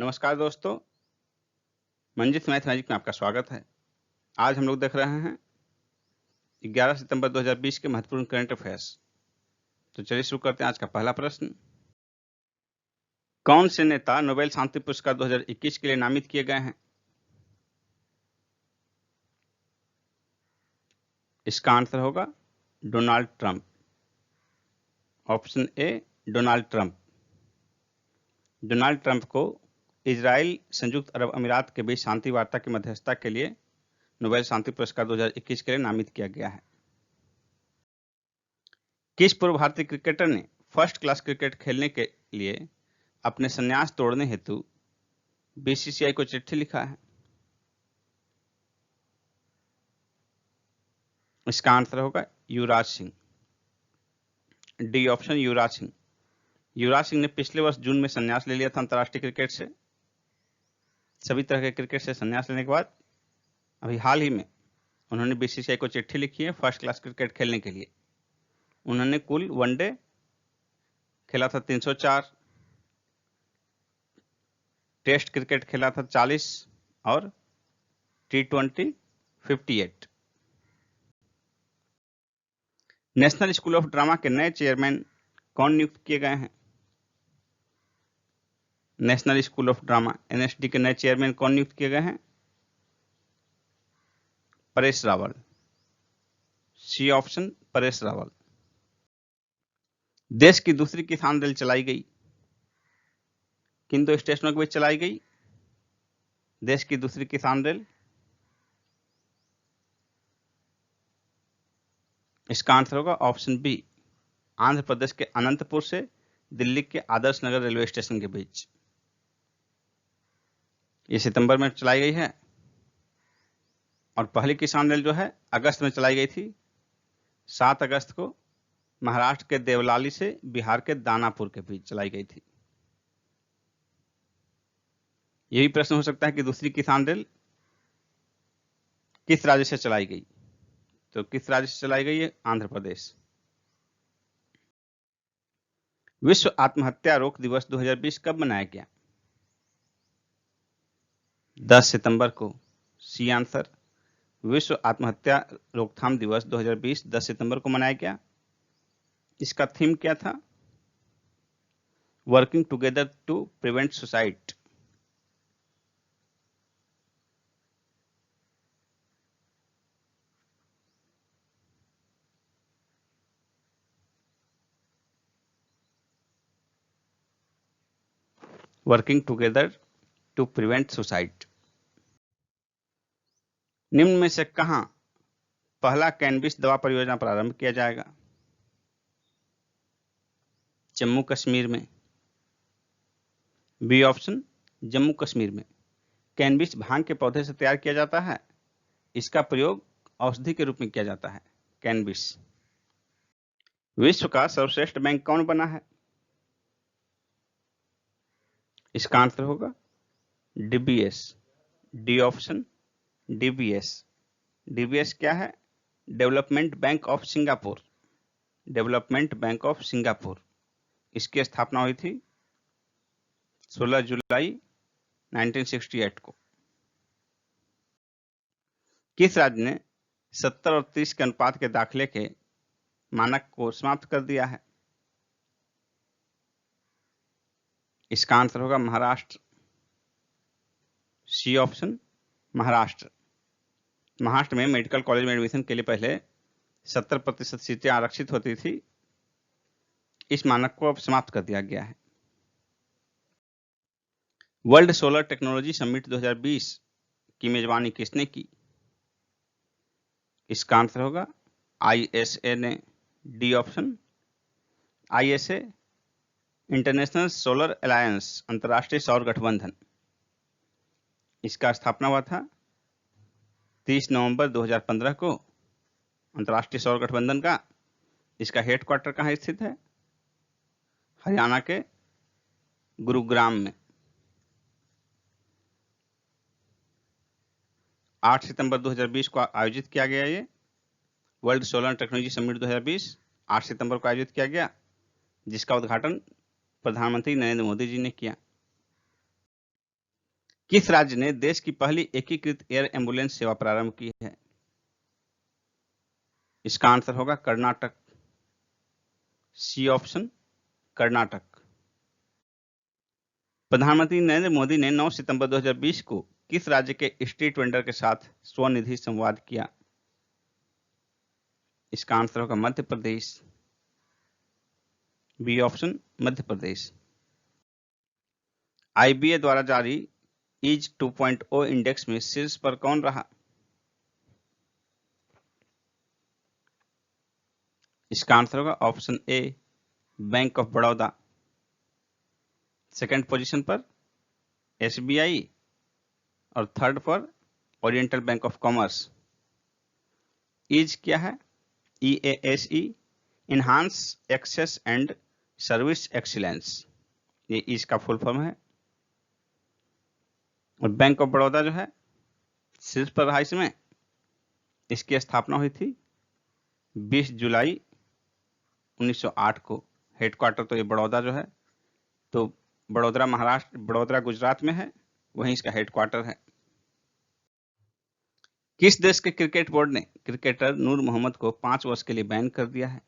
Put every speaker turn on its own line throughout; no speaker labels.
नमस्कार दोस्तों, Manjit math magic में आपका स्वागत है। आज हम लोग देख रहे हैं 11 सितंबर 2020 के महत्वपूर्ण करंट अफेयर्स। तो चलिए शुरू करते हैं आज का पहला प्रश्न। कौन से नेता नोबेल शांति पुरस्कार 2021 के लिए नामित किए गए हैं? इसका आंसर होगा Donald Trump. Option A Donald Trump. Donald Trump को इजराइल संयुक्त अरब अमीरात के बीच शांति वार्ता की मध्यस्थता के लिए नोबेल शांति पुरस्कार 2021 के लिए नामित किया गया है। किस पूर्व भारतीय क्रिकेटर ने फर्स्ट क्लास क्रिकेट खेलने के लिए अपने संन्यास तोड़ने हेतु बीसीसीआई को चिट्ठी लिखा है? इसका आंसर होगा युवराज सिंह। D option Yuvraj Singh. युवराज सिंह ने पिछले वर्ष जून में संन्यास ले लिया था अंतर्राष्ट्रीय क्रिकेट से। सभी तरह के क्रिकेट से संन्यास लेने के बाद अभी हाल ही में उन्होंने बीसीसीआई को चिट्ठी लिखी है फर्स्ट क्लास क्रिकेट खेलने के लिए। उन्होंने कुल वनडे खेला था 304, टेस्ट क्रिकेट खेला था 40 और T20 58। National School of drama के नए चेयरमैन कौन नियुक्त किए गए हैं? National School of Drama NSD के नए चेयरमैन कौन नियुक्त किए गए हैं? परेश रावल। C option Paresh Rawal. देश की दूसरी किसान रेल चलाई गई। किन दो स्टेशनों के बीच चलाई गई देश की दूसरी किसान रेल? इसका आंसर होगा ऑप्शन बी, आंध्र प्रदेश के अनंतपुर से दिल्ली के आदर्श नगर रेलवे स्टेशन के बीच। ये सितंबर में चलाई गई है और पहली किसान रेल जो है अगस्त में चलाई गई थी। 7 अगस्त को महाराष्ट्र के देवलाली से बिहार के दानापुर के बीच चलाई गई थी। यही प्रश्न हो सकता है कि दूसरी किसान रेल किस राज्य से चलाई गई? तो किस राज्य से चलाई गई है? आंध्र प्रदेश। विश्व आत्महत्या रोक दिवस 2020 कब मनाया गया? 10 सितंबर को। C answer. विश्व आत्महत्या रोकथाम दिवस 2020 10 सितंबर को मनाया गया। इसका थीम क्या था? Working together to prevent suicide. Working together to prevent suicide. निम्न में से कहां पहला कैनबिस दवा परियोजना प्रारंभ किया जाएगा? जम्मू कश्मीर में। बी ऑप्शन जम्मू कश्मीर में। कैनबिस भांग के पौधे से तैयार किया जाता है। इसका प्रयोग औषधि के रूप में किया जाता है। कैनबिस। विश्व का सर्वश्रेष्ठ बैंक कौन बना है? इसका आंसर होगा DBS। D option DBS। DBS क्या है? Development bank of Singapore. Development bank of Singapore. इसकी स्थापना हुई थी 16 जुलाई 1968 को। किस राज्य ने 70 और 30 के अनुपात के दाखिले के मानक को समाप्त कर दिया है? इसका आंसर होगा महाराष्ट्र। C option Maharashtra. महाराष्ट्र में मेडिकल कॉलेज में एडमिशन के लिए पहले 70% सीटें आरक्षित होती थी। इस मानक को अब समाप्त कर दिया गया है। वर्ल्ड सोलर टेक्नोलॉजी समिट 2020 की मेजबानी किसने की? इसका आंसर होगा ISA ने। D option. ISA international solar alliance, अंतर्राष्ट्रीय सौर गठबंधन। इसका स्थापना हुआ था 30 नवंबर 2015 को। अंतर्राष्ट्रीय सौर गठबंधन का इसका हेडक्वार्टर कहाँ स्थित है? हरियाणा के गुरुग्राम में। 8 सितंबर 2020 को आयोजित किया गया। ये वर्ल्ड सोलर टेक्नोलॉजी समिट 2020 8 सितंबर को आयोजित किया गया, जिसका उद्घाटन प्रधानमंत्री नरेंद्र मोदी जी ने किया। किस राज्य ने देश की पहली एकीकृत एयर एम्बुलेंस सेवा प्रारंभ की है? इसका आंसर होगा कर्नाटक। C option, Karnataka. प्रधानमंत्री नरेंद्र मोदी ने 9 सितंबर 2020 को किस राज्य के स्ट्रीट वेंडर के साथ स्वनिधि संवाद किया? इसका आंसर होगा Madhya Pradesh. B option, Madhya Pradesh. IBA द्वारा जारी ईज 2.0 इंडेक्स में शीर्ष पर कौन रहा? इसका आंसर होगा option A, bank of Baroda. Second position पर एसबीआई और थर्ड पर Oriental Bank of Commerce. Ease क्या है? EASE, enhance access and service excellence, ये ईज का फुल फॉर्म है। और बैंक ऑफ बड़ौदा जो है शीर्ष पर रहा इसमें। इसकी स्थापना हुई थी 20 जुलाई 1908 को। हेडक्वार्टर तो ये बड़ौदा जो है तो बड़ोदरा महाराष्ट्र, बड़ोदरा गुजरात में है, वहीं इसका हेडक्वार्टर है। किस देश के क्रिकेट बोर्ड ने क्रिकेटर नूर मोहम्मद को 5 वर्ष के लिए बैन कर दिया है?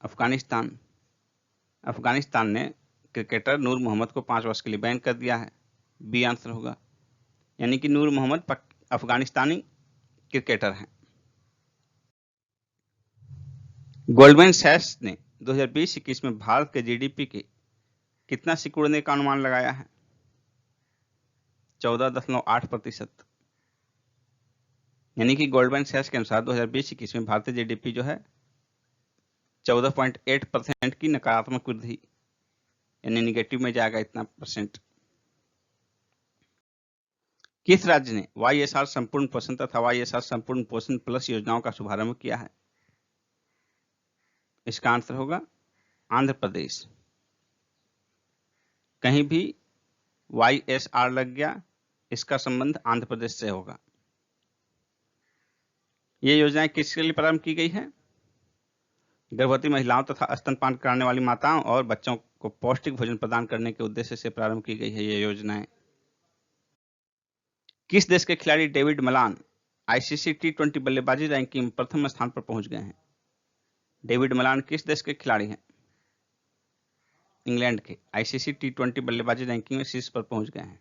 अफगानिस्तान। अफगानिस्तान ने क्रिकेटर नूर मोहम्मद को 5 वर्ष के लिए बैन कर दिया है। बी आंसर होगा। यानी कि नूर मोहम्मद अफगानिस्तानी क्रिकेटर हैं। गोल्डमैन सैक्स ने 2020-21 में भारत के जीडीपी के कितना सिकुड़ने का अनुमान लगाया है? 14.8%। यानी कि गोल्डमैन सैक्स के अनुसार 2020-21 में भारतीय जीडीपी जो है 14.8% की नकारात्मक वृद्धि, यानी निगेटिव में जाएगा इतना परसेंट। किस राज्य ने वाईएसआर संपूर्ण पोषण तथा वाईएसआर संपूर्ण पोषण प्लस योजनाओं का शुभारंभ किया है? इसका आंसर होगा आंध्र प्रदेश। कहीं भी वाईएसआर लग गया, इसका संबंध आंध्र प्रदेश से होगा। ये योजनाएं किसके लिए प्रारंभ की गई है? गर्भवती महिलाओं तथा स्तनपान कराने वाली माताओं और बच्चों को पौष्टिक भोजन प्रदान करने के उद्देश्य से प्रारंभ की गई है ये योजनाएं। किस देश के खिलाड़ी डेविड मलान आईसीसी T20 बल्लेबाजी रैंकिंग में प्रथम स्थान पर पहुंच गए हैं? डेविड मलान किस देश के खिलाड़ी हैं? इंग्लैंड के। आईसीसी T20 बल्लेबाजी रैंकिंग में शीर्ष पर पहुंच गए हैं।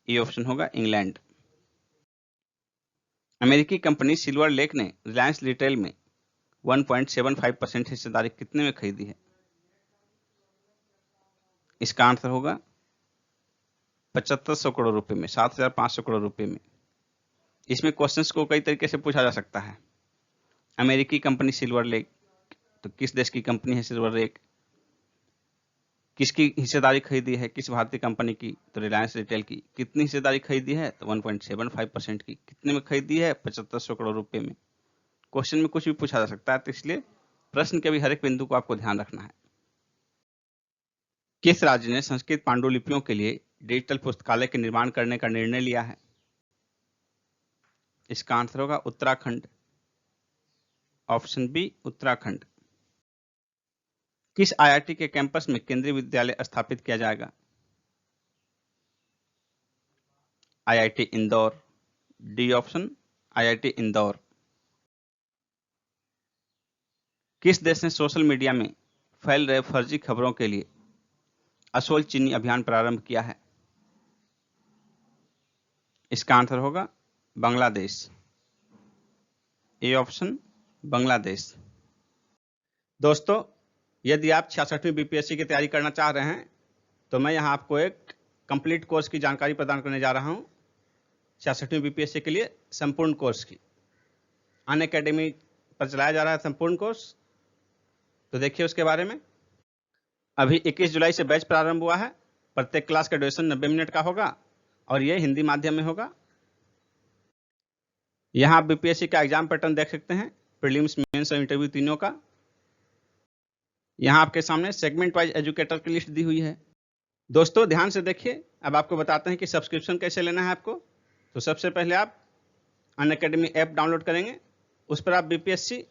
ये ऑप्शन होगा इंग्लैंड। अमेरिकी कंपनी सिल्वर लेक ने रिलायंस रिटेल में 1.75% हिस्सेदारी कितने में खरीदी है? इसका आंसर होगा 7500 करोड़ रुपए में, 7500 करोड़ रुपए में। इसमें क्वेश्चंस को कई तरीके से पूछा जा सकता है। अमेरिकी कंपनी सिल्वर लेक, तो किस देश की कंपनी है सिल्वर लेक? किसकी हिस्सेदारी खरीदी है? किस भारतीय कंपनी की? तो रिलायंस रिटेल की। कितनी हिस्सेदारी खरीदी है? तो 1.75% की। कितने में खरीदी है? 7500 करोड़ रुपए में। क्वेश्चन में कुछ भी पूछा जा सकता है, तो इसलिए प्रश्न के भी हर एक बिंदु को आपको ध्यान रखना है। किस राज्य ने संस्कृत पांडुलिपियों के लिए डिजिटल पुस्तकालय के निर्माण करने का निर्णय लिया है? इसका आंसर होगा उत्तराखंड। Option B, Uttarakhand. किस आईआईटी के कैंपस में केंद्रीय विद्यालय स्थापित किया जाएगा? IIT Indore. D option, IIT Indore. किस देश ने सोशल मीडिया में फैल रहे फर्जी खबरों के लिए असोल चीनी अभियान प्रारंभ किया है? इसका आंसर होगा बांग्लादेश। A option, Bangladesh. दोस्तों, यदि आप 66वीं बीपीएससी की तैयारी करना चाह रहे हैं तो मैं यहां आपको एक कंप्लीट कोर्स की जानकारी प्रदान करने जा रहा हूं। 66वीं बीपीएससी के लिए संपूर्ण कोर्स की अनअकैडमी पर चलाया जा रहा है संपूर्ण कोर्स। तो देखिए उसके बारे में। अभी 21 जुलाई से बैच प्रारंभ हुआ है। प्रत्येक क्लास का ड्यूरेशन 90 मिनट का होगा और यह हिंदी माध्यम में होगा। यहां आप बीपीएससी का एग्जाम पैटर्न देख सकते हैं, प्रीलिम्स, मेंस और इंटरव्यू तीनों का। यहां आपके सामने सेगमेंट वाइज एजुकेटर की लिस्ट दी हुई है। दोस्तों ध्यान से देखिए। अब आपको बताते हैं कि सब्सक्रिप्शन कैसे लेना है आपको। तो सबसे पहले आप अनअकैडमी ऐप डाउनलोड करेंगे, उस पर आप बीपीएससी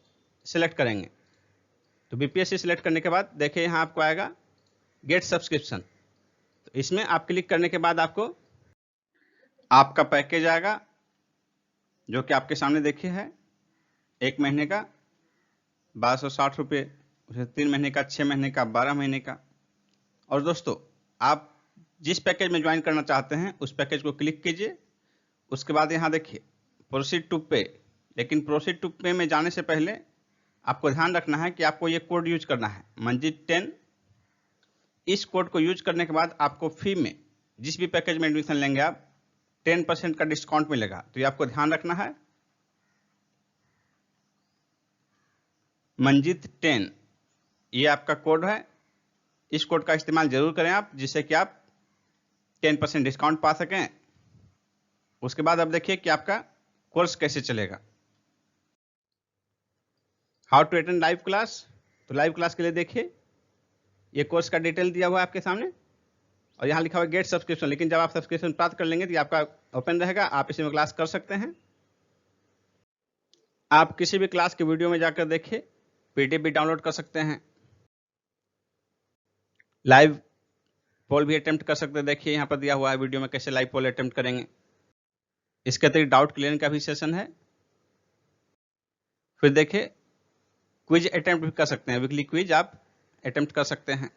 सिलेक्ट करेंगे। तो बीपीएससी सिलेक्ट करने के बाद देखिए यहाँ आपको आएगा गेट सब्सक्रिप्शन। तो इसमें आप क्लिक करने के बाद आपको आपका पैकेज आएगा, जो कि आपके सामने देखिए है 1 महीने का 1260 रुपये, उसे 3 महीने का, 6 महीने का, 12 महीने का। और दोस्तों, आप जिस पैकेज में ज्वाइन करना चाहते हैं उस पैकेज को क्लिक कीजिए। उसके बाद यहाँ देखिए प्रोसीड टू पे, लेकिन प्रोसीड टू पे में जाने से पहले आपको ध्यान रखना है कि आपको ये कोड यूज करना है, मंजीत 10। इस कोड को यूज करने के बाद आपको फी में, जिस भी पैकेज में एडमिशन लेंगे आप, 10% का डिस्काउंट मिलेगा। तो ये आपको ध्यान रखना है, मंजीत 10 ये आपका कोड है। इस कोड का इस्तेमाल जरूर करें आप, जिससे कि आप 10% डिस्काउंट पा सकें। उसके बाद अब देखिए कि आपका कोर्स कैसे चलेगा। How to attend live class. तो लाइव क्लास के लिए देखिए ये कोर्स का डिटेल दिया हुआ है आपके सामने, और यहाँ लिखा हुआ है गेट सब्सक्रिप्शन। लेकिन जब आप सब्सक्रिप्शन प्राप्त कर लेंगे तो ये आपका ओपन रहेगा, आप इसी में क्लास कर सकते हैं। आप किसी भी क्लास के वीडियो में जाकर देखिए, पीडीएफ भी डाउनलोड कर सकते हैं, लाइव पोल भी अटेम्प्ट कर सकते हैं। देखिए यहाँ पर दिया हुआ है वीडियो में कैसे लाइव पोल अटेम्प्ट करेंगे। इसके अतिरिक्त डाउट क्लियरिंग का भी सेशन है। फिर देखिए क्विज अटेम्प्ट भी कर सकते हैं, वीकली क्विज आप अटेम्प्ट कर सकते हैं।